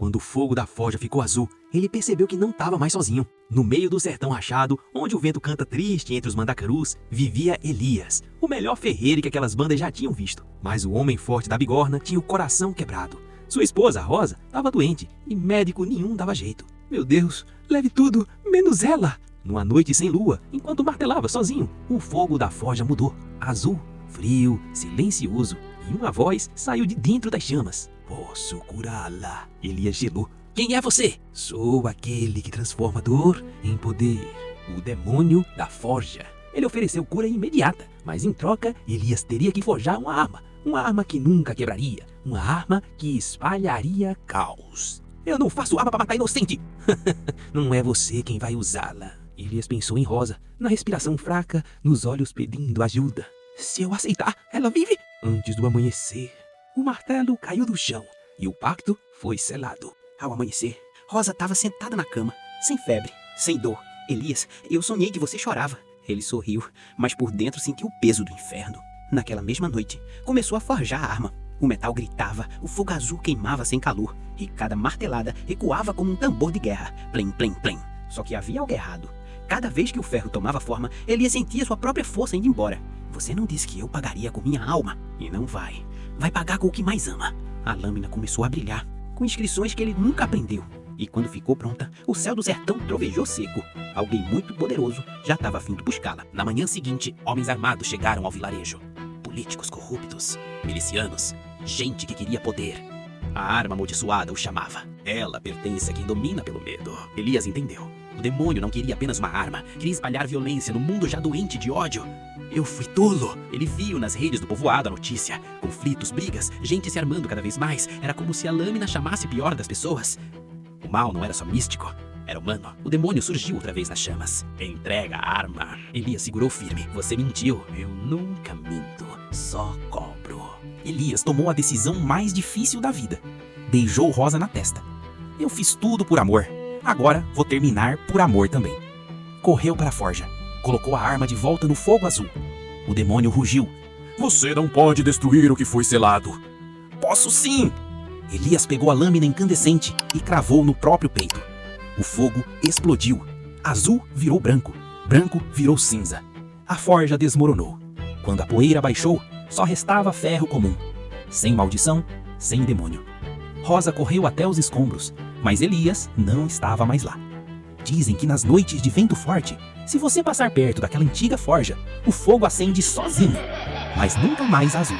Quando o fogo da forja ficou azul, ele percebeu que não estava mais sozinho. No meio do sertão rachado, onde o vento canta triste entre os mandacarus, vivia Elias, o melhor ferreiro que aquelas bandas já tinham visto. Mas o homem forte da bigorna tinha o coração quebrado. Sua esposa, Rosa, estava doente e médico nenhum dava jeito. Meu Deus, leve tudo, menos ela! Numa noite sem lua, enquanto martelava sozinho, o fogo da forja mudou. Azul, frio, silencioso, e uma voz saiu de dentro das chamas. Posso curá-la. Elias gelou. Quem é você? Sou aquele que transforma dor em poder. O demônio da forja. Ele ofereceu cura imediata, mas em troca, Elias teria que forjar uma arma. Uma arma que nunca quebraria. Uma arma que espalharia caos. Eu não faço arma para matar inocente. Não é você quem vai usá-la. Elias pensou em Rosa, na respiração fraca, nos olhos pedindo ajuda. Se eu aceitar, ela vive? Antes do amanhecer, o martelo caiu do chão e o pacto foi selado. Ao amanhecer, Rosa estava sentada na cama, sem febre, sem dor. Elias, eu sonhei que você chorava. Ele sorriu, mas por dentro sentiu o peso do inferno. Naquela mesma noite, começou a forjar a arma. O metal gritava, o fogo azul queimava sem calor, e cada martelada ecoava como um tambor de guerra. Plim, plim, plim. Só que havia algo errado. Cada vez que o ferro tomava forma, Elias sentia sua própria força indo embora. Você não disse que eu pagaria com minha alma? E não vai. Vai pagar com o que mais ama. A lâmina começou a brilhar, com inscrições que ele nunca aprendeu. E quando ficou pronta, o céu do sertão trovejou seco. Alguém muito poderoso já estava a fim de buscá-la. Na manhã seguinte, homens armados chegaram ao vilarejo. Políticos corruptos, milicianos, gente que queria poder. A arma amaldiçoada o chamava. Ela pertence a quem domina pelo medo. Elias entendeu. O demônio não queria apenas uma arma, queria espalhar violência no mundo já doente de ódio. Eu fui tolo. Ele viu nas redes do povoado a notícia. Conflitos, brigas, gente se armando cada vez mais. Era como se a lâmina chamasse o pior das pessoas. O mal não era só místico, era humano. O demônio surgiu outra vez nas chamas. Entrega a arma. Elias segurou firme. Você mentiu. Eu nunca minto, só cobro. Elias tomou a decisão mais difícil da vida. Beijou Rosa na testa. Eu fiz tudo por amor. Agora vou terminar por amor também. Correu para a forja. Colocou a arma de volta no fogo azul. O demônio rugiu. Você não pode destruir o que foi selado. Posso sim! Elias pegou a lâmina incandescente e cravou no próprio peito. O fogo explodiu. Azul virou branco. Branco virou cinza. A forja desmoronou. Quando a poeira baixou, só restava ferro comum. Sem maldição, sem demônio. Rosa correu até os escombros, mas Elias não estava mais lá. Dizem que nas noites de vento forte, se você passar perto daquela antiga forja, o fogo acende sozinho, mas nunca mais azul.